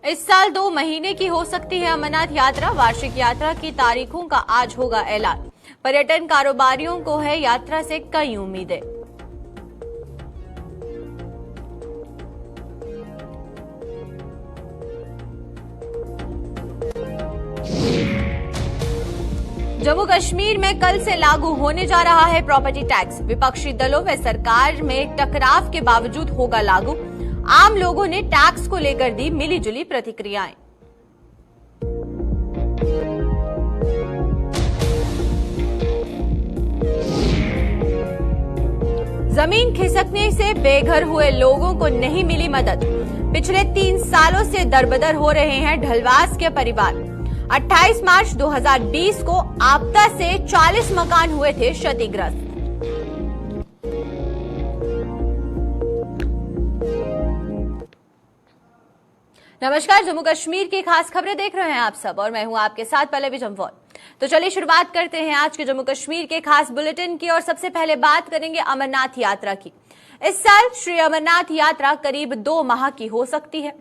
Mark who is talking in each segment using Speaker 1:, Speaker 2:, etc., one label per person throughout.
Speaker 1: इस साल 2 महीने की हो सकती है अमरनाथ यात्रा। वार्षिक यात्रा की तारीखों का आज होगा ऐलान। पर्यटन कारोबारियों को है यात्रा से कई उम्मीदें। जम्मू कश्मीर में कल से लागू होने जा रहा है प्रॉपर्टी टैक्स। विपक्षी दलों व सरकार में टकराव के बावजूद होगा लागू। आम लोगों ने टैक्स को लेकर दी मिलीजुली प्रतिक्रियाएं। जमीन खिसकने से बेघर हुए लोगों को नहीं मिली मदद। पिछले 3 सालों से दरबदर हो रहे हैं ढलवास के परिवार। 28 मार्च 2020 को आपदा से 40 मकान हुए थे क्षतिग्रस्त। नमस्कार, जम्मू कश्मीर की खास खबरें देख रहे हैं आप सब और मैं हूं आपके साथ पल्लवी जम्वाल। तो चलिए शुरुआत करते हैं आज के जम्मू कश्मीर के खास बुलेटिन की और सबसे पहले बात करेंगे अमरनाथ यात्रा की। इस साल श्री अमरनाथ यात्रा करीब 2 माह की हो सकती है।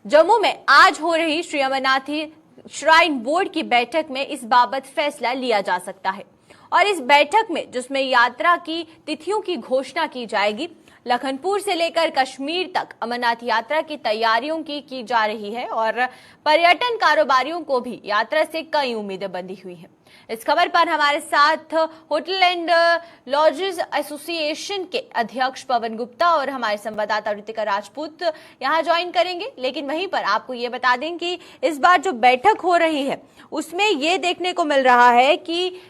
Speaker 1: जम्मू में आज हो रही श्री अमरनाथ श्राइन बोर्ड की बैठक में इस बाबत फैसला लिया जा सकता है और इस बैठक में जिसमें यात्रा की तिथियों की घोषणा की जाएगी। लखनपुर से लेकर कश्मीर तक अमरनाथ यात्रा की तैयारियों की जा रही है और पर्यटन कारोबारियों को भी यात्रा से कई उम्मीदें बंधी हुई हैं। इस खबर पर हमारे साथ होटल एंड लॉजेस एसोसिएशन के अध्यक्ष पवन गुप्ता और हमारे संवाददाता ऋतिका राजपूत यहां ज्वाइन करेंगे। लेकिन वहीं पर आपको ये बता दें कि इस बार जो बैठक हो रही है उसमें ये देखने को मिल रहा है कि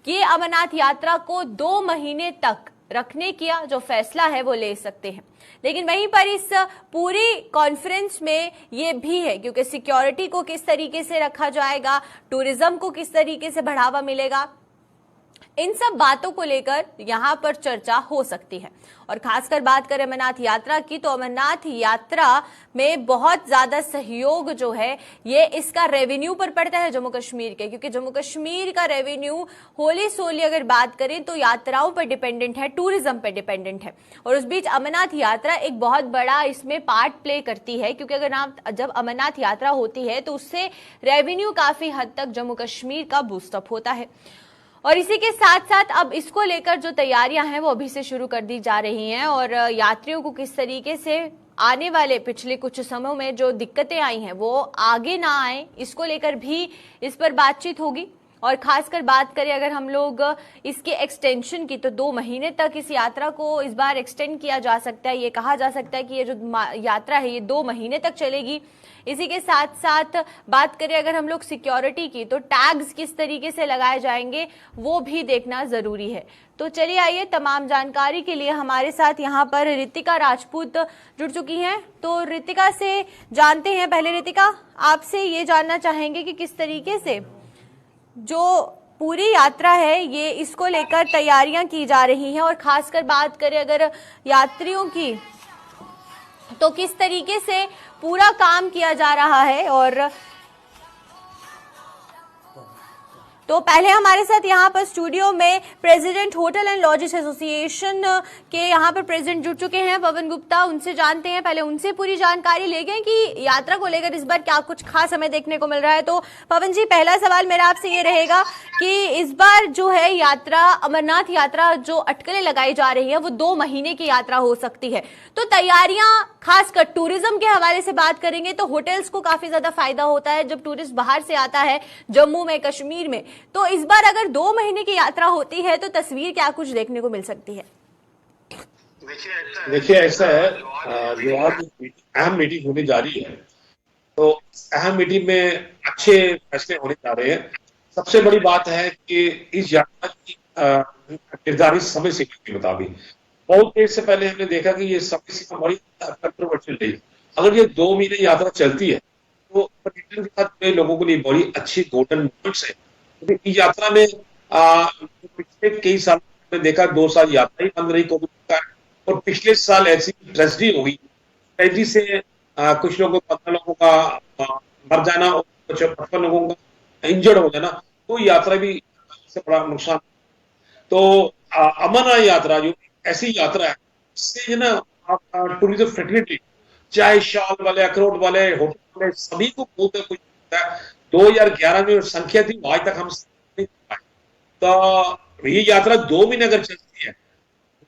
Speaker 1: ये अमरनाथ यात्रा को 2 महीने तक रखने का जो फैसला है वो ले सकते हैं। लेकिन वहीं पर इस पूरी कॉन्फ्रेंस में ये भी है क्योंकि सिक्योरिटी को किस तरीके से रखा जाएगा, टूरिज्म को किस तरीके से बढ़ावा मिलेगा, इन सब बातों को लेकर यहां पर चर्चा हो सकती है। और खासकर बात करें अमरनाथ यात्रा की तो अमरनाथ यात्रा में बहुत ज्यादा सहयोग जो है ये इसका रेवेन्यू पर पड़ता है जम्मू कश्मीर के, क्योंकि जम्मू कश्मीर का रेवेन्यू होली सोली अगर बात करें तो यात्राओं पर डिपेंडेंट है, टूरिज्म पर डिपेंडेंट है। और उस बीच अमरनाथ यात्रा एक बहुत बड़ा इसमें पार्ट प्ले करती है क्योंकि अगर जब अमरनाथ यात्रा होती है तो उससे रेवेन्यू काफी हद तक जम्मू कश्मीर का बूस्टअप होता है। और इसी के साथ साथ अब इसको लेकर जो तैयारियां हैं वो अभी से शुरू कर दी जा रही हैं और यात्रियों को किस तरीके से आने वाले पिछले कुछ समय में जो दिक्कतें आई हैं वो आगे ना आए, इसको लेकर भी इस पर बातचीत होगी। और खासकर बात करें अगर हम लोग इसके एक्सटेंशन की तो 2 महीने तक इस यात्रा को इस बार एक्सटेंड किया जा सकता है। ये कहा जा सकता है कि ये जो यात्रा है ये 2 महीने तक चलेगी। इसी के साथ साथ बात करें अगर हम लोग सिक्योरिटी की तो टैग्स किस तरीके से लगाए जाएंगे वो भी देखना जरूरी है। तो चलिए आइए, तमाम जानकारी के लिए हमारे साथ यहाँ पर ऋतिका राजपूत जुड़ चुकी हैं। तो ऋतिका से जानते हैं, पहले ऋतिका आपसे ये जानना चाहेंगे कि किस तरीके से जो पूरी यात्रा है ये इसको लेकर तैयारियां की जा रही हैं और खासकर बात करें अगर यात्रियों की तो किस तरीके से पूरा काम किया जा रहा है। और तो पहले हमारे साथ यहाँ पर स्टूडियो में president hotel and lodges association के यहाँ पर प्रेसिडेंट जुड़ चुके हैं पवन गुप्ता। उनसे जानते हैं, पहले उनसे पूरी जानकारी ले गए कि यात्रा को लेकर इस बार क्या कुछ खास हमें देखने को मिल रहा है। तो पवन जी, पहला सवाल मेरा आपसे ये रहेगा कि इस बार जो है यात्रा अमरनाथ यात्रा जो अटकलें लगाई जा रही है वो 2 महीने की यात्रा हो सकती है, तो तैयारियां खासकर टूरिज्म के हवाले से बात करेंगे तो होटल्स को काफी ज्यादा फायदा होता है जब टूरिस्ट बाहर से आता है जम्मू में, कश्मीर में। तो इस बार अगर 2 महीने की यात्रा होती है तो तस्वीर क्या कुछ देखने को मिल सकती है?
Speaker 2: देखिए ऐसा है, जो आज अहम मीटिंग होने जा रही है तो अहम मीटिंग में अच्छे फैसले होने जा रहे हैं। सबसे बड़ी बात है कि इस यात्रा की निर्धारित समय सीमा के मुताबिक बहुत देर से पहले हमने देखा कि ये समय सीमा बड़ी कंट्रोवर्शियल रही। अगर ये 2 महीने यात्रा चलती है तो पर्यटन के साथ लोगों के लिए बड़ी अच्छी गोल्डन मोमेंट्स है। इस यात्रा में पिछले कई साल में देखा 2 साल यात्रा ही बंद रही कोविड का, और पिछले साल ऐसी ट्रेजेडी हो गई, ट्रेजेडी से कुछ लोगों को 15 लोगों का मर जाना और कुछ 55 लोगों का इंजर्ड हो जाना, तो यात्रा भी से बड़ा नुकसान। तो अमरनाथ यात्रा जो ऐसी यात्रा है इससे जो ना टूरिज्म फैसिलिटी, चाहे शाल वाले, अखरोट वाले, होटल सभी को बहुत कुछ होता है। 2011 में जो संख्या थी आज तक हम नहीं कर पाए। तो ये यात्रा 2 महीने अगर चलती है,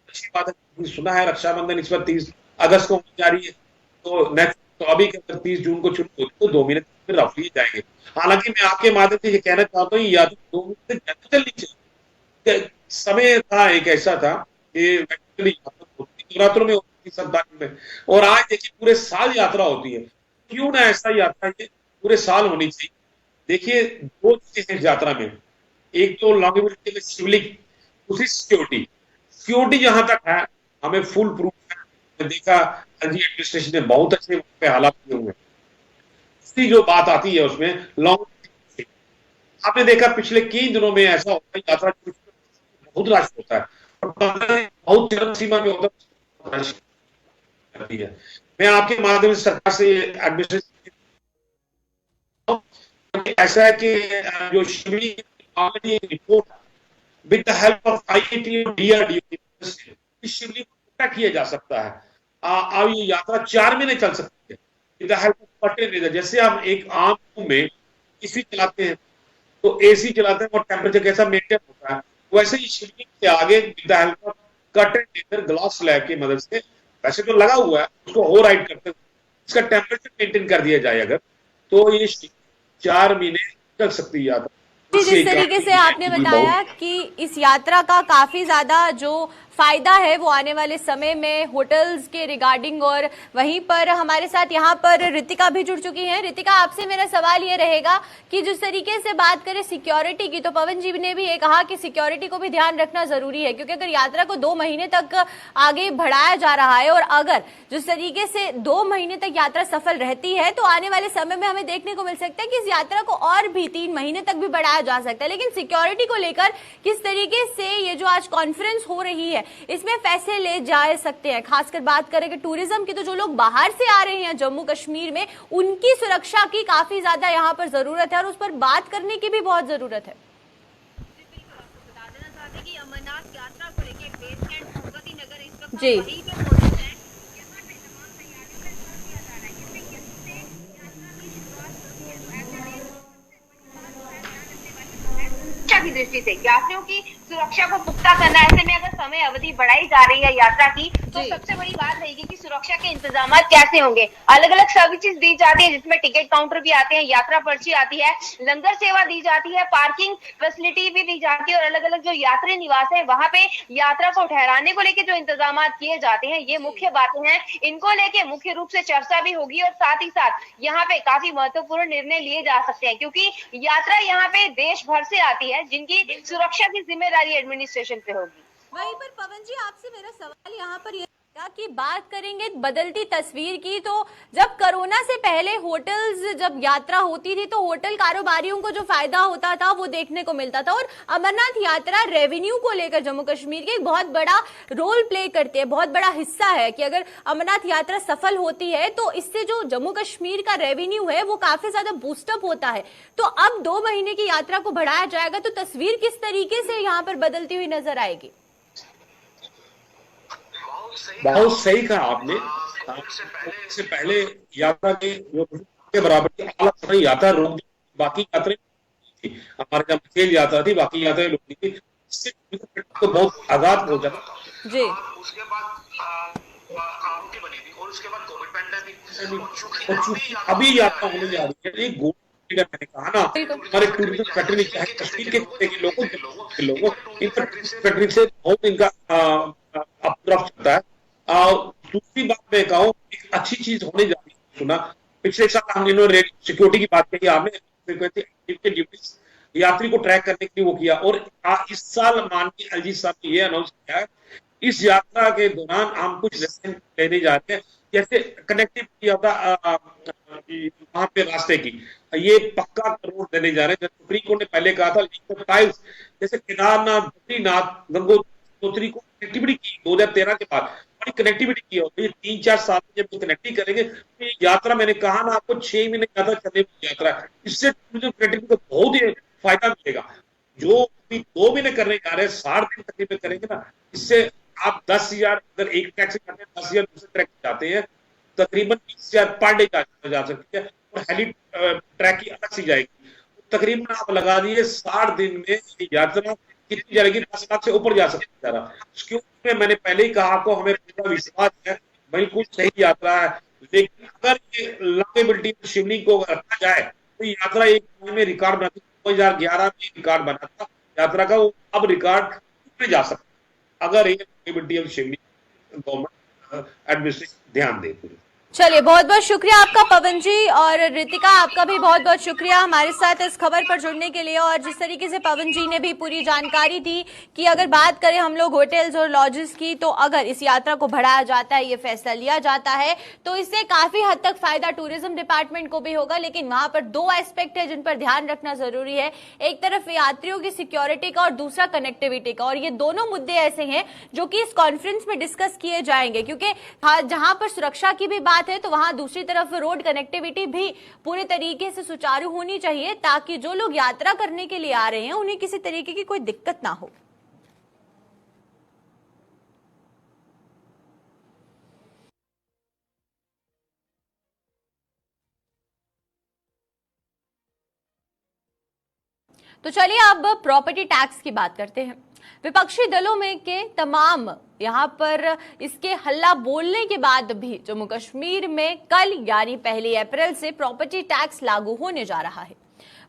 Speaker 2: अच्छी बात है। सुना है रक्षाबंधन इस बार 30 अगस्त को होने जा रही है, तो नेक्स्ट तो अभी अगर 30 जून को शुरू होती तो 2 महीने फिर रफली जाएंगे। हालांकि मैं आपके माध्यम से ये कहना चाहता हूँ, या तो 2 महीने तक ज्यादा चलनी चाहिए। समय था एक ऐसा था कि नवरात्रों में होती थी, सप्ताह में, और आज देखिए पूरे साल यात्रा होती है। क्यों ना ऐसा यात्रा ये पूरे साल होनी चाहिए। देखिए 2 चीजें हैं इस यात्रा में, एक तो लॉन्गेविटी में सिविलिंग, दूसरी सिक्योरिटी। सिक्योरिटी जहां तक है हमें फुल प्रूफ है, मैंने देखा एलजी एडमिनिस्ट्रेशन ने बहुत अच्छे पे हालात किए हुए हैं। दूसरी जो बात आती है उसमें लॉन्ग, आपने देखा पिछले कई दिनों में ऐसा होता है यात्रा बहुत रश होता है और बहुत चरम सीमा में होता है। मैं आपके माध्यम से सरकार से एडमिनिस्ट्रेशन ऐसा है कि जो Shivling report with the help of IIT और डीआरडीओ इस शिवलिंग को पक्का किया जा सकता है। अब ये यात्रा 4 महीने चल सकती है with the help of curtain. जैसे आप एक आम रूम में एसी चलाते हैं तो एसी चलाते हैं और टेम्परेचर कैसा मेंटेन होता है, वैसे ही शिवलिंग से आगे with the help of curtain लेकर ग्लास स्लैब की मदद से, वैसे तो लगा हुआ है, उसको हो राइट करते हुए इसका टेम्परेचर मेंटेन कर दिया जाए अगर, तो ये 4 महीने चल सकती है यात्रा।
Speaker 1: जी, जिस तरीके से आपने बताया कि इस यात्रा का काफी ज्यादा जो फायदा है वो आने वाले समय में होटल्स के रिगार्डिंग, और वहीं पर हमारे साथ यहाँ पर रितिका भी जुड़ चुकी हैं। रितिका, आपसे मेरा सवाल ये रहेगा कि जिस तरीके से बात करें सिक्योरिटी की, तो पवन जी ने भी ये कहा कि सिक्योरिटी को भी ध्यान रखना जरूरी है, क्योंकि अगर यात्रा को 2 महीने तक आगे बढ़ाया जा रहा है और अगर जिस तरीके से 2 महीने तक यात्रा सफल रहती है तो आने वाले समय में हमें देखने को मिल सकता है कि इस यात्रा को और भी 3 महीने तक भी बढ़ाया जा सकता है। लेकिन सिक्योरिटी को लेकर किस तरीके से ये जो आज कॉन्फ्रेंस हो रही है इसमें फैसले ले जा सकते हैं? खासकर बात करें कि टूरिज्म की, तो जो लोग बाहर से आ रहे हैं जम्मू कश्मीर में उनकी सुरक्षा की काफी ज्यादा यहाँ पर जरूरत है और उस पर बात करने की भी बहुत जरूरत है।
Speaker 3: बता देना चाहते हैं कि अमरनाथ यात्रा को लेकर बेस कैंप भगवती नगर इस वक्त
Speaker 1: जी,
Speaker 3: वहीं पे मौजूद है। यहाँ पे तमाम तैयारियों का इंतजाम किया जा रहा है, क्योंकि यहाँ से यात्रा की शुरुआत होती है। तो ऐसे में सुरक्षा की दृष्टि से यात्रियों की सुरक्षा को पुख्ता करना, ऐसे में अगर समय अवधि बढ़ाई जा रही है यात्रा की, तो सबसे बड़ी बात रहेगी कि सुरक्षा के इंतजाम कैसे होंगे। अलग अलग सर्विसेज दी जाती है, जिसमें टिकट काउंटर भी आते हैं, यात्रा पर्ची आती है, लंगर सेवा दी जाती है, पार्किंग फैसिलिटी भी दी जाती है, और अलग अलग जो यात्री निवास है वहां पे यात्रा को ठहराने को लेकर जो इंतजाम किए जाते हैं, ये मुख्य बातें हैं। इनको लेके मुख्य रूप से चर्चा भी होगी और साथ ही साथ यहाँ पे काफी महत्वपूर्ण निर्णय लिए जा सकते हैं, क्योंकि यात्रा यहाँ पे देश भर से आती है जिनकी सुरक्षा की जिम्मेदारी एडमिनिस्ट्रेशन पे होगी।
Speaker 1: वहीं पर पवन जी, आपसे मेरा सवाल यहाँ पर यह कि बात करेंगे बदलती तस्वीर की, तो जब कोरोना से पहले होटल्स जब यात्रा होती थी तो होटल कारोबारियों को जो फायदा होता था वो देखने को मिलता था, और अमरनाथ यात्रा रेवेन्यू को लेकर जम्मू कश्मीर के एक बहुत बड़ा रोल प्ले करती है, बहुत बड़ा हिस्सा है कि अगर अमरनाथ यात्रा सफल होती है तो इससे जो जम्मू कश्मीर का रेवेन्यू है वो काफी ज्यादा बूस्टअप होता है। तो अब 2 महीने की यात्रा को बढ़ाया जाएगा तो तस्वीर किस तरीके से यहाँ पर बदलती हुई नजर आएगी?
Speaker 2: बहुत सही कहा आपने। इससे पहले यात्रा के बराबर की आला यात्रा रोक दी, बाकी यात्राएं थी, हमारे जब खेल यात्रा थी, बाकी यात्राएं रोक दी थी। इससे तो बहुत आजाद हो जाता
Speaker 4: जी। उसके बाद आरोग्य बनी थी और उसके बाद कोविड पैंडेमिक,
Speaker 2: अभी यात्रा होने जा रही है। एक गोल्ड, मैंने कहा ना, हमारे टूरिज्म सेक्टर चाहे कश्मीर के लोगों इन फैक्ट्री से बहुत इनका अपड्राफ्ट होता है। दूसरी बात मैं कहूँ, एक अच्छी चीज होने जा रही है। सुना पिछले साल हमने सिक्योरिटी की बात कही, आपने यात्री को ट्रैक करने के लिए वो किया, और इस साल माननीय एलजी साहब ने ये अनाउंस किया है इस यात्रा के दौरान हम कुछ लेसन लेने जा रहे हैं, जैसे कनेक्टिविटी होता वहां पे रास्ते की, ये पक्का रोड देने जा रहे हैं। सुप्रीम कोर्ट ने पहले कहा था टाइल्स, जैसे केदारनाथ, बद्रीनाथ, गंगोत्री को कनेक्टिविटी की 2013 के बाद बड़ी कनेक्टिविटी की, और ये 3-4 साल में जब कनेक्टिविटी करेंगे तो ये यात्रा, मैंने कहा ना आपको, 6 महीने ज्यादा चलने वाली यात्रा है। इससे कनेक्टिविटी को बहुत ही फायदा मिलेगा। जो 2 महीने करने जा रहे हैं, 60 दिन तकरीबन करेंगे ना, इससे आप 10,000 अगर एक ट्रैक से करते हैं, 10,000 दूसरे ट्रैक से जाते हैं, तकरीबन 20,000 पर डे जा सकते हैं। और हेली ट्रैक की अलग सी जाएगी। तकरीबन आप लगा दिए 60 दिन में यात्रा कितनी जाएगी, 10 लाख से ऊपर जा सकती है। क्योंकि मैंने पहले ही कहा आपको, हमें पूरा विश्वास है बिल्कुल सही यात्रा है। लेकिन अगर ये लॉन्गेबिलिटी शिवलिंग को रखा जाए तो यात्रा एक में रिकॉर्ड बना, 2011 में रिकॉर्ड बना था यात्रा का, वो अब रिकॉर्ड टूटने जा सकता अगर ये लॉन्गेबिलिटी शिवलिंग गवर्नमेंट एडमिनिस्ट्रेशन ध्यान दे पूरी।
Speaker 1: चलिए, बहुत बहुत शुक्रिया आपका पवन जी, और रितिका आपका भी बहुत बहुत शुक्रिया हमारे साथ इस खबर पर जुड़ने के लिए। और जिस तरीके से पवन जी ने भी पूरी जानकारी दी कि अगर बात करें हम लोग होटल्स और लॉजेस की, तो अगर इस यात्रा को बढ़ाया जाता है, ये फैसला लिया जाता है, तो इससे काफी हद तक फायदा टूरिज्म डिपार्टमेंट को भी होगा। लेकिन वहां पर दो एस्पेक्ट है जिन पर ध्यान रखना जरूरी है, एक तरफ यात्रियों की सिक्योरिटी का और दूसरा कनेक्टिविटी का। और ये दोनों मुद्दे ऐसे हैं जो कि इस कॉन्फ्रेंस में डिस्कस किए जाएंगे, क्योंकि जहां पर सुरक्षा की भी बात है तो वहां दूसरी तरफ रोड कनेक्टिविटी भी पूरे तरीके से सुचारू होनी चाहिए, ताकि जो लोग यात्रा करने के लिए आ रहे हैं उन्हें किसी तरीके की कोई दिक्कत ना हो। तो चलिए अब प्रॉपर्टी टैक्स की बात करते हैं। विपक्षी दलों में के तमाम यहां पर इसके हल्ला बोलने के बाद भी जम्मू कश्मीर में कल यानी 1 अप्रैल से प्रॉपर्टी टैक्स लागू होने जा रहा है।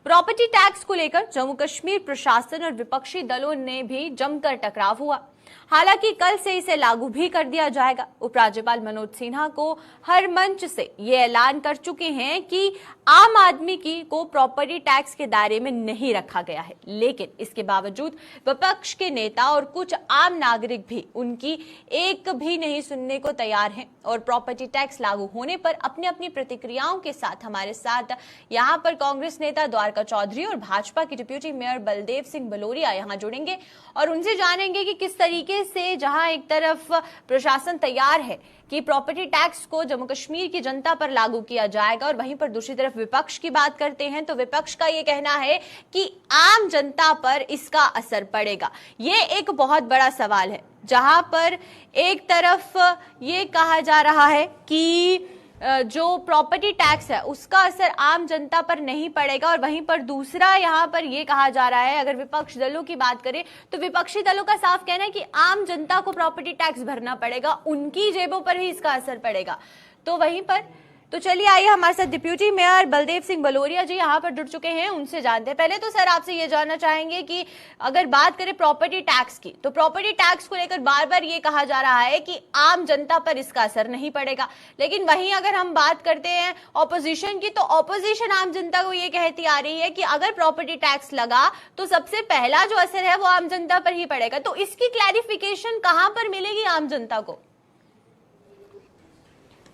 Speaker 1: प्रॉपर्टी टैक्स को लेकर जम्मू कश्मीर प्रशासन और विपक्षी दलों ने भी जमकर टकराव हुआ। हालांकि कल से इसे लागू भी कर दिया जाएगा। उपराज्यपाल मनोज सिन्हा को हर मंच से ये ऐलान कर चुके हैं कि आम आदमी की को प्रॉपर्टी टैक्स के दायरे में नहीं रखा गया है, लेकिन इसके बावजूद विपक्ष के नेता और कुछ आम नागरिक भी उनकी एक भी नहीं सुनने को तैयार हैं और प्रॉपर्टी टैक्स लागू होने पर अपनी अपनी प्रतिक्रियाओं के साथ हमारे साथ यहाँ पर कांग्रेस नेता द्वारका चौधरी और भाजपा के डिप्टी मेयर बलदेव सिंह बलोरिया यहाँ जुड़ेंगे और उनसे जानेंगे कि किस तरीके से जहां एक तरफ प्रशासन तैयार है कि प्रॉपर्टी टैक्स को जम्मू कश्मीर की जनता पर लागू किया जाएगा, और वहीं पर दूसरी तरफ विपक्ष की बात करते हैं तो विपक्ष का ये कहना है कि आम जनता पर इसका असर पड़ेगा। ये एक बहुत बड़ा सवाल है, जहां पर एक तरफ ये कहा जा रहा है कि जो प्रॉपर्टी टैक्स है उसका असर आम जनता पर नहीं पड़ेगा, और वहीं पर दूसरा यहाँ पर ये कहा जा रहा है, अगर विपक्ष दलों की बात करें तो विपक्षी दलों का साफ कहना है कि आम जनता को प्रॉपर्टी टैक्स भरना पड़ेगा, उनकी जेबों पर ही इसका असर पड़ेगा। तो वहीं पर तो चलिए आइए हमारे साथ डिप्टी मेयर बलदेव सिंह बलोरिया जी यहाँ पर जुड़ चुके हैं, उनसे जानते हैं। पहले तो सर आपसे ये जानना चाहेंगे कि अगर बात करें प्रॉपर्टी टैक्स की, तो प्रॉपर्टी टैक्स को लेकर बार बार ये कहा जा रहा है कि आम जनता पर इसका असर नहीं पड़ेगा, लेकिन वहीं अगर हम बात करते हैं ऑपोजिशन की, तो ऑपोजिशन आम जनता को ये कहती आ रही है कि अगर प्रॉपर्टी टैक्स लगा तो सबसे पहला जो असर है वो आम जनता पर ही पड़ेगा। तो इसकी क्लैरिफिकेशन कहां पर मिलेगी आम जनता को?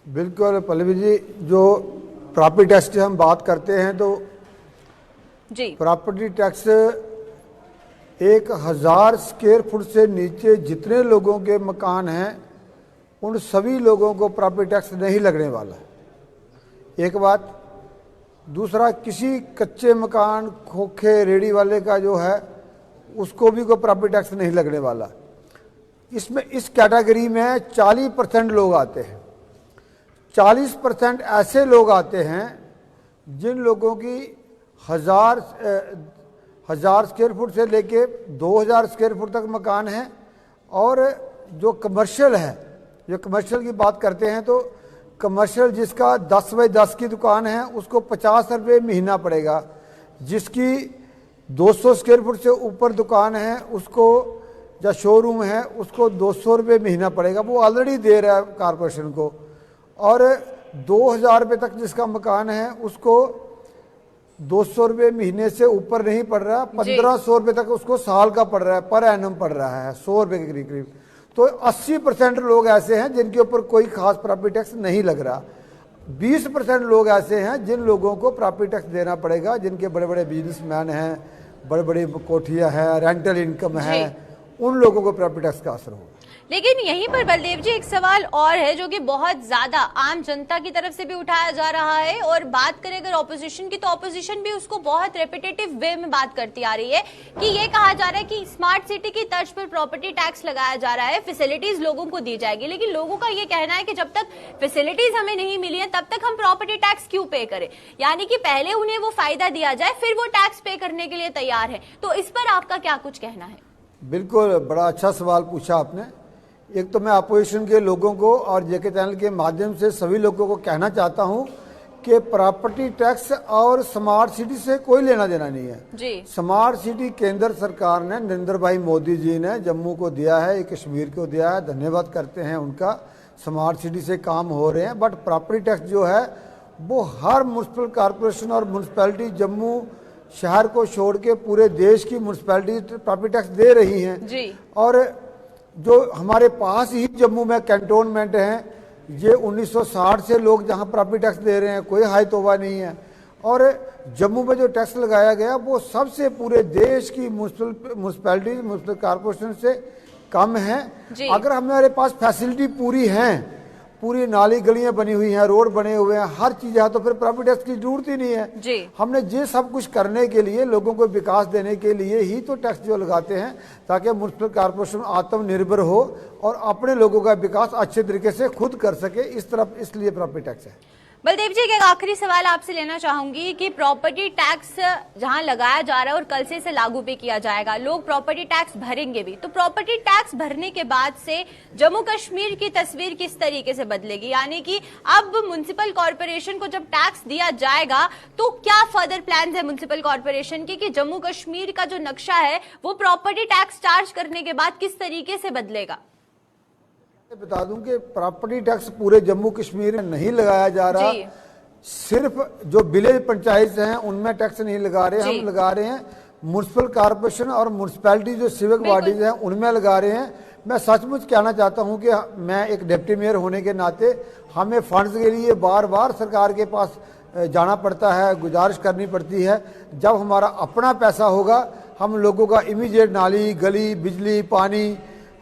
Speaker 5: बिल्कुल पल्लवी जी, जो प्रॉपर्टी टैक्स की हम बात करते हैं तो
Speaker 1: जी
Speaker 5: प्रॉपर्टी टैक्स 1000 स्क्वायर फुट से नीचे जितने लोगों के मकान हैं उन सभी लोगों को प्रॉपर्टी टैक्स नहीं लगने वाला, एक बात। दूसरा, किसी कच्चे मकान खोखे रेडी वाले का जो है उसको भी कोई प्रॉपर्टी टैक्स नहीं लगने वाला। इसमें इस कैटेगरी में 40% लोग आते हैं। 40% ऐसे लोग आते हैं जिन लोगों की 1000 स्क्वायर फुट से लेके 2000 स्क्वायर फुट तक मकान है, और जो कमर्शियल है, जो कमर्शियल की बात करते हैं तो कमर्शियल जिसका 10 बाई 10 की दुकान है उसको 50 रुपये महीना पड़ेगा। जिसकी 200 स्क्वायर फुट से ऊपर दुकान है उसको, या शोरूम है, उसको 200 रुपये महीना पड़ेगा, वो ऑलरेडी दे रहा है कारपोरेशन को। और 2000 रुपये तक जिसका मकान है उसको 200 रुपये महीने से ऊपर नहीं पड़ रहा, 1500 रुपये तक उसको साल का पड़ रहा है, पर एनम पड़ रहा है 100 रुपये के करीब। तो 80% लोग ऐसे हैं जिनके ऊपर कोई खास प्रॉपर्टी टैक्स नहीं लग रहा। 20% लोग ऐसे हैं जिन लोगों को प्रॉपर्टी टैक्स देना पड़ेगा, जिनके बड़े बड़े बिजनेसमैन हैं, बड़े बड़ी कोठियाँ हैं, रेंटल इनकम है, उन लोगों को प्रॉपर्टी टैक्स का असर होगा।
Speaker 1: लेकिन यहीं पर बलदेव जी एक सवाल और है जो कि बहुत ज्यादा आम जनता की तरफ से भी उठाया जा रहा है, और बात करें अगर ऑपोजिशन की तो ऑपोजिशन भी उसको बहुत रेपिटेटिव वे में बात करती आ रही है कि ये कहा जा रहा है कि स्मार्ट सिटी की तर्ज पर प्रॉपर्टी टैक्स लगाया जा रहा है, फैसिलिटीज लोगों को दी जाएगी, लेकिन लोगों का ये कहना है कि जब तक फैसिलिटीज हमें नहीं मिली है तब तक हम प्रॉपर्टी टैक्स क्यों पे करें, यानी कि पहले उन्हें वो फायदा दिया जाए फिर वो टैक्स पे करने के लिए तैयार है। तो इस पर आपका क्या कुछ कहना है?
Speaker 5: बिल्कुल, बड़ा अच्छा सवाल पूछा आपने। एक तो मैं अपोजिशन के लोगों को और जेके चैनल के माध्यम से सभी लोगों को कहना चाहता हूं कि प्रॉपर्टी टैक्स और स्मार्ट सिटी से कोई लेना देना नहीं है
Speaker 1: जी।
Speaker 5: स्मार्ट सिटी केंद्र सरकार ने, नरेंद्र भाई मोदी जी ने जम्मू को दिया है, कश्मीर को दिया है, धन्यवाद करते हैं उनका। स्मार्ट सिटी से काम हो रहे हैं, बट प्रॉपर्टी टैक्स जो है वो हर म्युनिसिपल कॉरपोरेशन और म्यूनसिपैलिटी जम्मू शहर को छोड़ के पूरे देश की म्यूनसिपैलिटी प्रॉपर्टी टैक्स दे रही हैं
Speaker 1: जी।
Speaker 5: और जो हमारे पास ही जम्मू में कैंटोनमेंट है, ये 1960 से लोग जहां प्रॉपर्टी टैक्स दे रहे हैं, कोई हाई तोबा नहीं है। और जम्मू में जो टैक्स लगाया गया वो सबसे पूरे देश की म्यूनसिपैलिटी म्यूनसिपल कॉरपोरेशन से कम है। अगर हमारे पास फैसिलिटी पूरी है, पूरी नाली गलियां बनी हुई हैं, रोड बने हुए हैं, हर चीज है, तो फिर प्रॉपर्टी टैक्स की जरूरत ही नहीं है
Speaker 1: जी।
Speaker 5: हमने ये सब कुछ करने के लिए, लोगों को विकास देने के लिए ही तो टैक्स जो लगाते हैं, ताकि म्युनिसिपल कॉरपोरेशन आत्मनिर्भर हो और अपने लोगों का विकास अच्छे तरीके से खुद कर सके, इस तरफ इसलिए प्रॉपर्टी टैक्स है।
Speaker 1: बलदेव जी एक आखिरी सवाल आपसे लेना चाहूंगी कि प्रॉपर्टी टैक्स जहां लगाया जा रहा है और कल से इसे लागू भी किया जाएगा, लोग प्रॉपर्टी टैक्स भरेंगे भी, तो प्रॉपर्टी टैक्स भरने के बाद से जम्मू कश्मीर की तस्वीर किस तरीके से बदलेगी, यानी कि अब म्युनिसिपल कॉर्पोरेशन को जब टैक्स दिया जाएगा तो क्या फर्दर प्लान है म्युनिसिपल कॉर्पोरेशन के कि जम्मू कश्मीर का जो नक्शा है वो प्रॉपर्टी टैक्स चार्ज करने के बाद किस तरीके से बदलेगा?
Speaker 5: बता दूं कि प्रॉपर्टी टैक्स पूरे जम्मू कश्मीर में नहीं लगाया जा रहा, सिर्फ जो विलेज पंचायत हैं उनमें टैक्स नहीं लगा रहे, हम लगा रहे हैं म्युनिसिपल कॉर्पोरेशन और म्युनिसिपैलिटी जो सिविक बॉडीज हैं उनमें लगा रहे हैं। मैं सचमुच कहना चाहता हूं कि मैं एक डिप्टी मेयर होने के नाते हमें फंड्स के लिए बार बार सरकार के पास जाना पड़ता है, गुजारिश करनी पड़ती है। जब हमारा अपना पैसा होगा हम लोगों का इमीडिएट नाली गली बिजली पानी,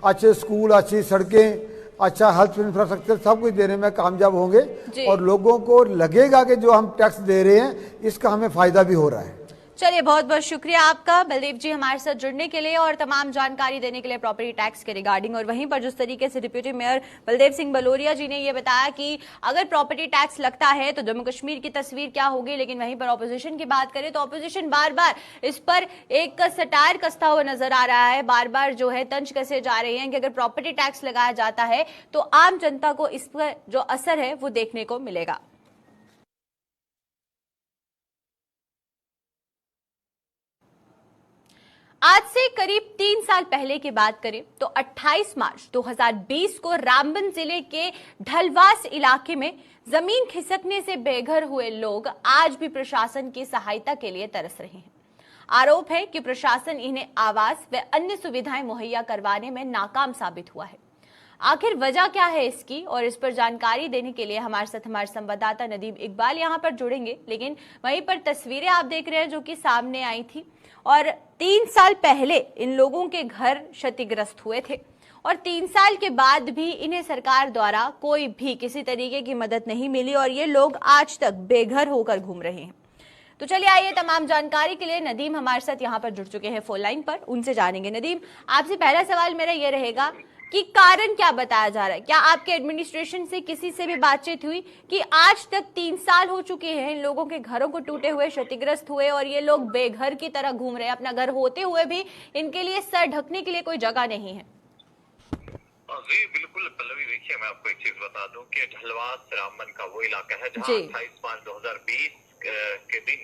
Speaker 5: अच्छे स्कूल, अच्छी सड़कें, अच्छा हेल्थ इंफ्रास्ट्रक्चर सब कुछ देने में कामयाब होंगे और लोगों को लगेगा कि जो हम टैक्स दे रहे हैं इसका हमें फायदा भी हो रहा है।
Speaker 1: चलिए, बहुत बहुत शुक्रिया आपका बलदेव जी हमारे साथ जुड़ने के लिए और तमाम जानकारी देने के लिए प्रॉपर्टी टैक्स के रिगार्डिंग। और वहीं पर जिस तरीके से डिप्टी मेयर बलदेव सिंह बलोरिया जी ने ये बताया कि अगर प्रॉपर्टी टैक्स लगता है तो जम्मू कश्मीर की तस्वीर क्या होगी, लेकिन वहीं पर ऑपोजिशन की बात करें तो ऑपोजिशन बार बार इस पर एक सटायर कसता हुआ नजर आ रहा है, बार बार जो है तंज कसे जा रहे हैं कि अगर प्रॉपर्टी टैक्स लगाया जाता है तो आम जनता को इस पर जो असर है वो देखने को मिलेगा। आज से करीब 3 साल पहले की बात करें तो 28 मार्च 2020 को रामबन जिले के ढलवास इलाके में जमीन खिसकने से बेघर हुए लोग आज भी प्रशासन की सहायता के लिए तरस रहे हैं। आरोप है कि प्रशासन इन्हें आवास व अन्य सुविधाएं मुहैया करवाने में नाकाम साबित हुआ है। आखिर वजह क्या है इसकी, और इस पर जानकारी देने के लिए हमारे साथ हमारे संवाददाता नदीम इकबाल यहां पर जुड़ेंगे। लेकिन वहीं पर तस्वीरें आप देख रहे हैं जो कि सामने आई थी, और 3 साल पहले इन लोगों के घर क्षतिग्रस्त हुए थे और 3 साल के बाद भी इन्हें सरकार द्वारा कोई भी किसी तरीके की मदद नहीं मिली और ये लोग आज तक बेघर होकर घूम रहे हैं। तो चलिए आइए, तमाम जानकारी के लिए नदीम हमारे साथ यहाँ पर जुड़ चुके हैं फोन लाइन पर, उनसे जानेंगे। नदीम, आपसे पहला सवाल मेरा ये रहेगा कि कारण क्या बताया जा रहा है? क्या आपके एडमिनिस्ट्रेशन से किसी से भी बातचीत हुई कि आज तक 3 साल हो चुके हैं इन लोगों के घरों को टूटे हुए, क्षतिग्रस्त हुए और ये लोग बेघर की तरह घूम रहे हैं, अपना घर होते हुए भी इनके लिए सर ढकने के लिए कोई जगह नहीं है?
Speaker 4: जी बिल्कुल पल्लवी, देखिए मैं आपको एक चीज बता दूं कि ढलवास रामबन का वो इलाका है जहां 28 मार्च 2020 के दिन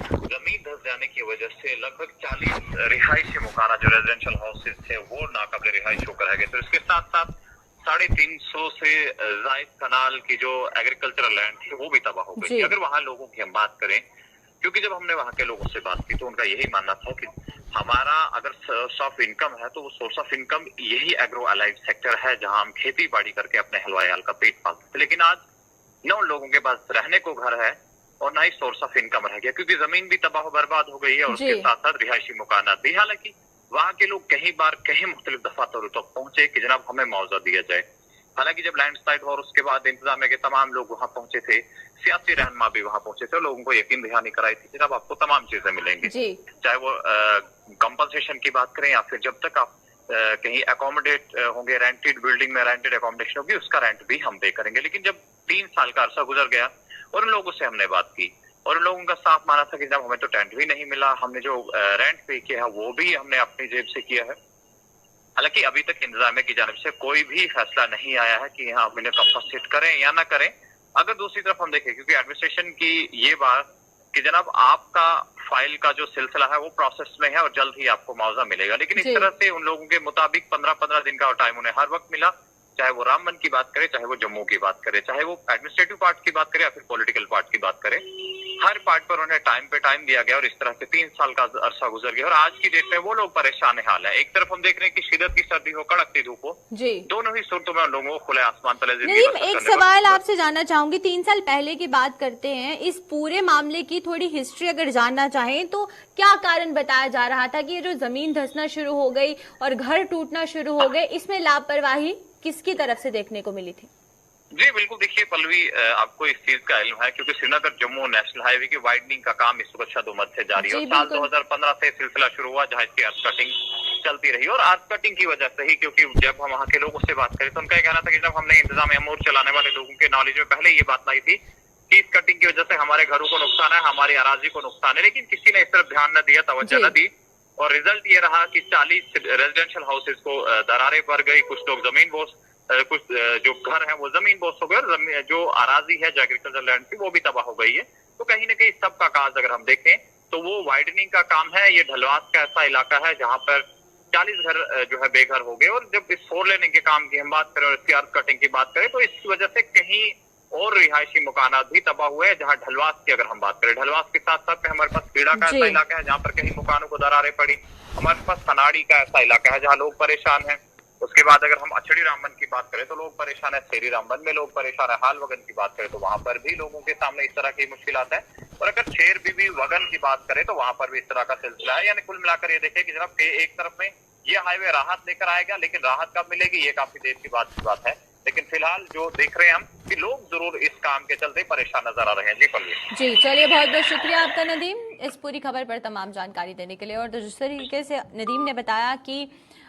Speaker 4: जमीन धंस जाने की वजह से लगभग 40 रिहायशी मकाना जो रेजिडेंशियल हाउसेज थे वो नाकाबिले रिहायश होकर रह गए। तो इसके साथ साथ 350 से जायद कनाल की जो एग्रीकल्चरल लैंड थी वो भी तबाह हो गई। अगर वहां लोगों की हम बात करें, क्योंकि जब हमने वहां के लोगों से बात की तो उनका यही मानना था कि हमारा अगर सोर्स ऑफ इनकम है तो वो सोर्स ऑफ इनकम यही एग्रो अलाइव सेक्टर है जहां हम खेती बाड़ी करके अपने हलवाई का पेट पालते थे। लेकिन आज न उन लोगों के पास रहने को घर है और ना ही सोर्स ऑफ इनकम रह गया, क्योंकि जमीन भी तबाह बर्बाद हो गई है और उसके साथ साथ रिहायशी मकानात भी। हालांकि वहां के लोग कहीं मुख्तलिफ दफा तौर तक पहुंचे कि जनाब हमें मुआवजा दिया जाए। हालांकि जब लैंडस्लाइड हुआ और उसके बाद इंतजामिया के तमाम लोग वहां पहुंचे थे, सियासी रहनुमा भी वहां पहुंचे थे, लोगों को यकीन दहानी कराई थी जनाब आपको तमाम चीजें मिलेंगी, चाहे वो कंपनसेशन की बात करें या फिर जब तक आप कहीं अकोमोडेट होंगे, रेंटेड बिल्डिंग में रेंटेड अकोमोडेशन होगी उसका रेंट भी हम पे करेंगे। लेकिन जब 3 साल का अरसा गुजर गया और उन लोगों से हमने बात की और उन लोगों का साफ माना था कि जब हमें तो टेंट भी नहीं मिला, हमने जो रेंट पे किया है वो भी हमने अपनी जेब से किया है। हालांकि अभी तक इंतजामिया की जानिब से कोई भी फैसला नहीं आया है कि यहाँ हम इन्हें कंपनसेट करें या ना करें। अगर दूसरी तरफ हम देखें, क्योंकि एडमिनिस्ट्रेशन की ये बात कि जनाब आपका फाइल का जो सिलसिला है वो प्रोसेस में है और जल्द ही आपको मुआवजा मिलेगा, लेकिन इस तरह से उन लोगों के मुताबिक 15-15 दिन का टाइम उन्हें हर वक्त मिला, चाहे वो रामबन की बात करे, चाहे वो जम्मू की बात करे, चाहे वो एडमिनिस्ट्रेटिव पार्ट की बात करे या फिर पॉलिटिकल पार्ट की बात करे, हर पार्ट पर उन्हें टाइम पे टाइम दिया गया और इस तरह से 3 साल का अरसा गुजर गया और आज की डेट में वो लोग परेशान हाल है। एक तरफ हम देख रहे हैं कि शिद्दत की सर्दी हो, कड़कती धूप हो, दोनों ही सूरतों में उन लोगों को खुले आसमान तले
Speaker 1: नदीम, एक सवाल आपसे जानना चाहूंगी। 3 साल पहले की बात करते हैं, इस पूरे मामले की थोड़ी हिस्ट्री अगर जानना चाहें तो क्या कारण बताया जा रहा था कि ये जो जमीन धंसना शुरू हो गई और घर टूटना शुरू हो गए, इसमें लापरवाही किसकी तरफ से देखने को मिली थी?
Speaker 4: जी बिल्कुल, देखिए पल्लवी, आपको इस चीज का इल्म है क्योंकि श्रीनगर जम्मू नेशनल हाईवे की वाइडनिंग का काम इस वक्त शदुमत से जारी है और साल 2015 से सिलसिला शुरू हुआ जहां इसकी अर्थ कटिंग चलती रही और अर्थ कटिंग की वजह से ही, क्योंकि जब हम वहां के लोगों से बात करें तो उनका कहना था कि जब हमने इंतजाम अमूर चलाने वाले लोगों के नॉलेज में पहले ये बात लाई थी कि इस कटिंग की वजह से हमारे घरों को नुकसान है, हमारी अराजी को नुकसान है, लेकिन किसी ने इस तरफ ध्यान न दिया, तवज्जो न दी और रिजल्ट ये रहा कि 40 रेजिडेंशियल हाउसेज को दरारें पड़ गई, कुछ लोग जमीन बोस, कुछ जो घर है वो जमीन बोस हो गए और जो अराजी है जो एग्रीकल्चर लैंड की वो भी तबाह हो गई है। तो कहीं ना कहीं सबका काज अगर हम देखें तो वो वाइडनिंग का काम है। ये ढलवास का ऐसा इलाका है जहां पर 40 घर जो है बेघर हो गए और जब इस 4 लेने के काम की हम बात करें और इसकी अर्थ कटिंग की बात करें तो इसकी वजह से कहीं और रिहायशी मकानात भी तबाह हुए हैं। जहां ढलवास की अगर हम बात करें, ढलवास के साथ साथ में हमारे पास पीड़ा का ऐसा इलाका है जहां पर कहीं मकानों को दरारें पड़ी, हमारे पास सनाड़ी का ऐसा इलाका है जहां लोग परेशान है। उसके बाद अगर हम अछड़ी रामबन की बात करें तो लोग परेशान है, शेरी रामबन में लोग परेशान है, हाल वगन की बात करें तो वहां पर भी लोगों के सामने इस तरह की मुश्किलात है और अगर शेर बीबी वगन की बात करें तो वहां पर भी इस तरह का सिलसिला है। यानी कुल मिलाकर ये देखें कि जनाब एक तरफ में ये हाईवे राहत लेकर आएगा, लेकिन राहत कब मिलेगी ये काफी देर की बात है, लेकिन फिलहाल जो देख रहे हैं हम कि लोग जरूर इस काम के चलते परेशान नजर आ रहे हैं। जी पल्लवी
Speaker 1: जी, चलिए बहुत बहुत शुक्रिया आपका नदीम इस पूरी खबर पर तमाम जानकारी देने के लिए। और जिस तरीके से नदीम ने बताया कि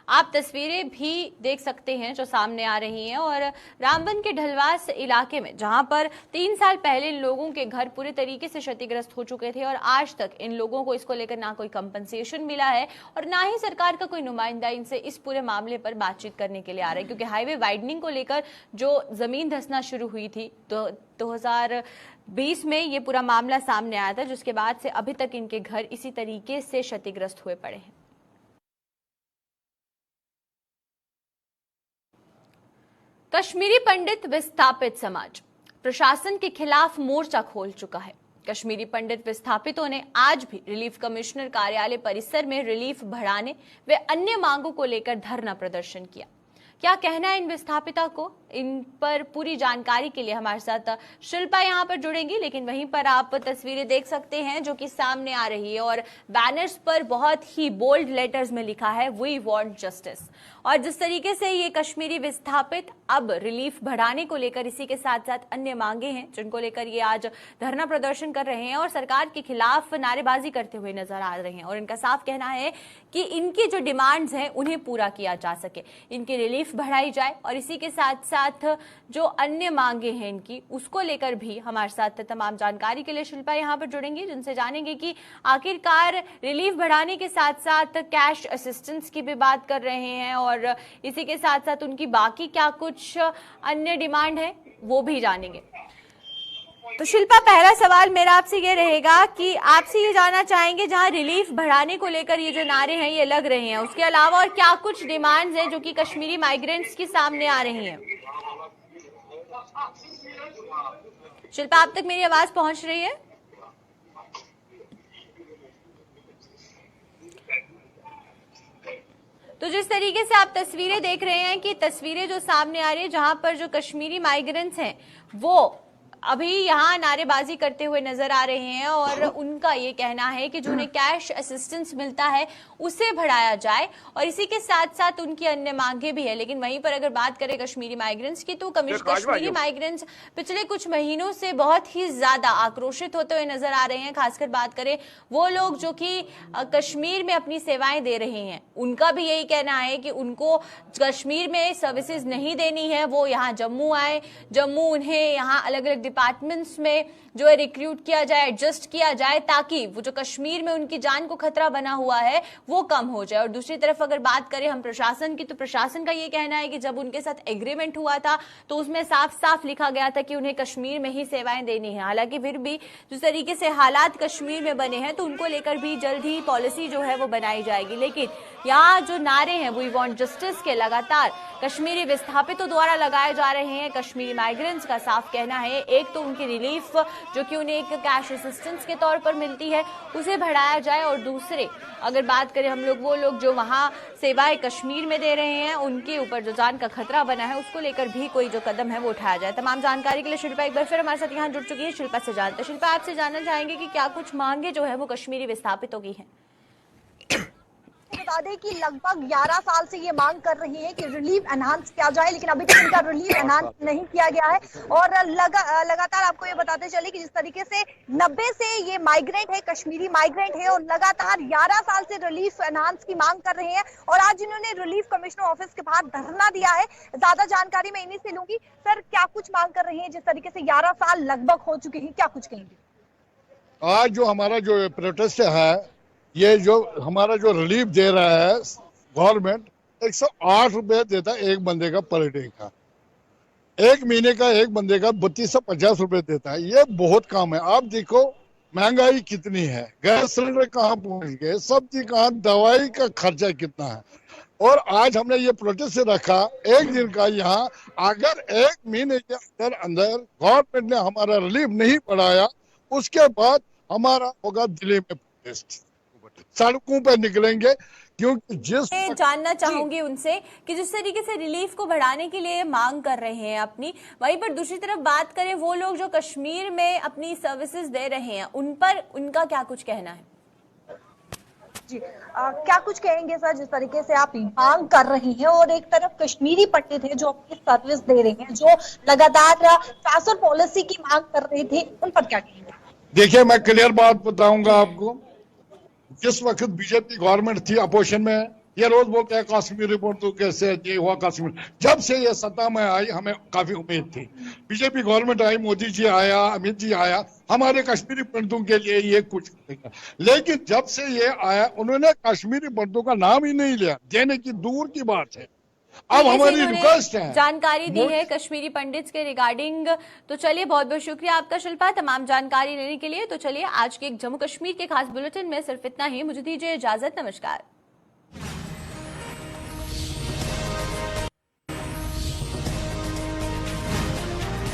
Speaker 1: आप तस्वीरें भी देख सकते हैं जो सामने आ रही हैं और रामबन के ढलवास इलाके में जहां पर 3 साल पहले इन लोगों के घर पूरे तरीके से क्षतिग्रस्त हो चुके थे और आज तक इन लोगों को इसको लेकर ना कोई कंपनसेशन मिला है और ना ही सरकार का कोई नुमाइंदा इनसे इस पूरे मामले पर बातचीत करने के लिए आ रहा है, क्योंकि हाईवे वाइडनिंग को लेकर जो जमीन धंसना शुरू हुई थी तो 2020 में ये पूरा मामला सामने आया था, जिसके बाद से अभी तक इनके घर इसी तरीके से क्षतिग्रस्त हुए पड़े हैं। कश्मीरी पंडित विस्थापित समाज प्रशासन के खिलाफ मोर्चा खोल चुका है। कश्मीरी पंडित विस्थापितों ने आज भी रिलीफ कमिश्नर कार्यालय परिसर में रिलीफ बढ़ाने व अन्य मांगों को लेकर धरना प्रदर्शन किया। क्या कहना है इन विस्थापिता को, इन पर पूरी जानकारी के लिए हमारे साथ शिल्पा यहां पर जुड़ेंगी, लेकिन वहीं पर आप तस्वीरें देख सकते हैं जो कि सामने आ रही है और बैनर्स पर बहुत ही बोल्ड लेटर्स में लिखा है वी वांट जस्टिस। और जिस तरीके से ये कश्मीरी विस्थापित अब रिलीफ बढ़ाने को लेकर इसी के साथ साथ अन्य मांगे हैं जिनको लेकर ये आज धरना प्रदर्शन कर रहे हैं और सरकार के खिलाफ नारेबाजी करते हुए नजर आ रहे हैं और इनका साफ कहना है कि इनकी जो डिमांड्स हैं उन्हें पूरा किया जा सके, इनकी रिलीफ बढ़ाई जाए और इसी के साथ साथ जो अन्य मांगे हैं इनकी उसको लेकर भी हमारे साथ तमाम जानकारी के लिए शिल्पा यहाँ पर जुड़ेंगी, जिनसे जानेंगे कि आखिरकार रिलीफ बढ़ाने के साथ साथ कैश असिस्टेंस की भी बात कर रहे हैं और इसी के साथ साथ उनकी बाकी क्या कुछ अन्य डिमांड है वो भी जानेंगे। तो शिल्पा, पहला सवाल मेरा आपसे ये रहेगा कि आपसे ये जानना चाहेंगे जहां रिलीफ बढ़ाने को लेकर ये जो नारे हैं ये लग रहे हैं, उसके अलावा और क्या कुछ डिमांड्स हैं जो कि कश्मीरी माइग्रेंट्स के सामने आ रही हैं? शिल्पा, आप तक मेरी आवाज पहुंच रही है? तो जिस तरीके से आप तस्वीरें देख रहे हैं कि तस्वीरें जो सामने आ रही है जहां पर जो कश्मीरी माइग्रेंट्स हैं वो अभी यहाँ नारेबाजी करते हुए नजर आ रहे हैं और उनका ये कहना है कि जो उन्हें कैश असिस्टेंस मिलता है उसे बढ़ाया जाए और इसी के साथ साथ उनकी अन्य मांगे भी है। लेकिन वहीं पर अगर बात करें कश्मीरी माइग्रेंट्स की तो कश्मीरी माइग्रेंट्स पिछले कुछ महीनों से बहुत ही ज्यादा आक्रोशित होते हुए नजर आ रहे हैं। खासकर बात करें वो लोग जो कि कश्मीर में अपनी सेवाएं दे रहे हैं, उनका भी यही कहना है कि उनको कश्मीर में सर्विसेज नहीं देनी है, वो यहाँ जम्मू आए, जम्मू उन्हें यहाँ अलग अलग डिपार्टमेंट्स में जो है रिक्रूट किया जाए, एडजस्ट किया जाए, ताकि वो जो कश्मीर में उनकी जान को खतरा बना हुआ है वो कम हो जाए। और दूसरी तरफ अगर बात करें हम प्रशासन की तो प्रशासन का ये कहना है कि जब उनके साथ एग्रीमेंट हुआ था तो उसमें साफ साफ लिखा गया था कि उन्हें कश्मीर में ही सेवाएं देनी है। हालांकि फिर भी जिस तरीके से हालात कश्मीर में बने हैं तो उनको लेकर भी जल्द ही पॉलिसी जो है वो बनाई जाएगी। लेकिन यहाँ जो नारे हैं वी वांट जस्टिस के लगातार कश्मीरी विस्थापितों द्वारा लगाए जा रहे हैं। कश्मीरी माइग्रेंट्स का साफ कहना है एक तो उनकी रिलीफ जो कि उन्हें एक कैश असिस्टेंस के तौर पर मिलती है उसे बढ़ाया जाए, और दूसरे अगर बात करें हम लोग वो लोग जो वहां सेवाएं कश्मीर में दे रहे हैं उनके ऊपर जो जान का खतरा बना है उसको लेकर भी कोई जो कदम है वो उठाया जाए। तमाम जानकारी के लिए शिल्पा एक बार फिर हमारे साथ यहाँ जुड़ चुकी है। शिल्पा से जानते हैं, शिल्पा आपसे जानना चाहेंगे कि क्या कुछ मांगे जो है वो कश्मीरी विस्थापितों की है?
Speaker 6: बता दें कि लगभग 11 साल से ये मांग कर रही है कि रिलीफ एनहांस किया जाए, लेकिन अभी तक इनका रिलीफ एनहांस नहीं किया गया है। और लगातार आपको ये बताते चले कि जिस तरीके से 90 से ये माइग्रेंट है, कश्मीरी माइग्रेंट है, और लगातार 11 साल से रिलीफ एनहांस की मांग कर रहे हैं और आज इन्होंने रिलीफ कमिश्नर ऑफिस के बाहर धरना दिया है। ज्यादा जानकारी मैं इन्हीं से लूंगी। सर, क्या कुछ मांग कर रहे हैं? जिस तरीके से 11 साल लगभग हो चुके हैं, क्या कुछ कहेंगे?
Speaker 7: आज जो हमारा जो प्रोटेस्ट है, ये जो हमारा जो रिलीफ दे रहा है गवर्नमेंट, 108 रुपए देता है एक बंदे का पर डे का, एक महीने का एक बंदे का 3250 रुपए देता है। ये बहुत कम है। आप देखो महंगाई कितनी है, गैस सिलेंडर कहाँ पहुंच गए, सब्जी कहाँ, दवाई का खर्चा कितना है। और आज हमने ये प्रोटेस्ट रखा एक दिन का यहाँ, अगर एक महीने के अंदर अंदर गवर्नमेंट ने हमारा रिलीफ नहीं बढ़ाया, उसके बाद हमारा होगा दिल्ली में प्रोटेस्ट, सड़कों पर निकलेंगे। क्योंकि
Speaker 1: जानना चाहूंगी उनसे कि जिस तरीके से रिलीफ को बढ़ाने के लिए मांग कर रहे हैं अपनी, वहीं पर दूसरी तरफ बात करें वो लोग जो कश्मीर में अपनी सर्विसेज दे रहे हैं उन पर उनका क्या कुछ कहना है?
Speaker 6: जी, क्या कुछ कहेंगे सर? जिस तरीके से आप मांग कर रही हैं और एक तरफ कश्मीरी पंडित है जो अपनी सर्विस दे रहे हैं, जो लगातार ट्रांसफर पॉलिसी की मांग कर रहे थे, उन पर क्या कहेंगे?
Speaker 7: देखिए, मैं क्लियर बात बताऊंगा आपको। जिस वक्त बीजेपी गवर्नमेंट थी अपोजिशन में, ये रोज बोलते हैं कश्मीर रिपोर्ट तो कैसे ये हुआ कश्मीर। जब से ये सत्ता में आई हमें काफी उम्मीद थी, बीजेपी गवर्नमेंट आई, मोदी जी आया, अमित जी आया, हमारे कश्मीरी पंडितों के लिए ये कुछ, लेकिन जब से ये आया उन्होंने कश्मीरी पंडितों का नाम ही नहीं लिया, देने की दूर की बात है। अब हमारी रिक्वेस्ट है,
Speaker 1: जानकारी दी है कश्मीरी पंडित्स के रिगार्डिंग। तो चलिए, बहुत बहुत शुक्रिया आपका शिल्पा तमाम जानकारी लेने के लिए। तो चलिए, आज के जम्मू कश्मीर के खास बुलेटिन में सिर्फ इतना ही। मुझे दीजिए इजाजत, नमस्कार।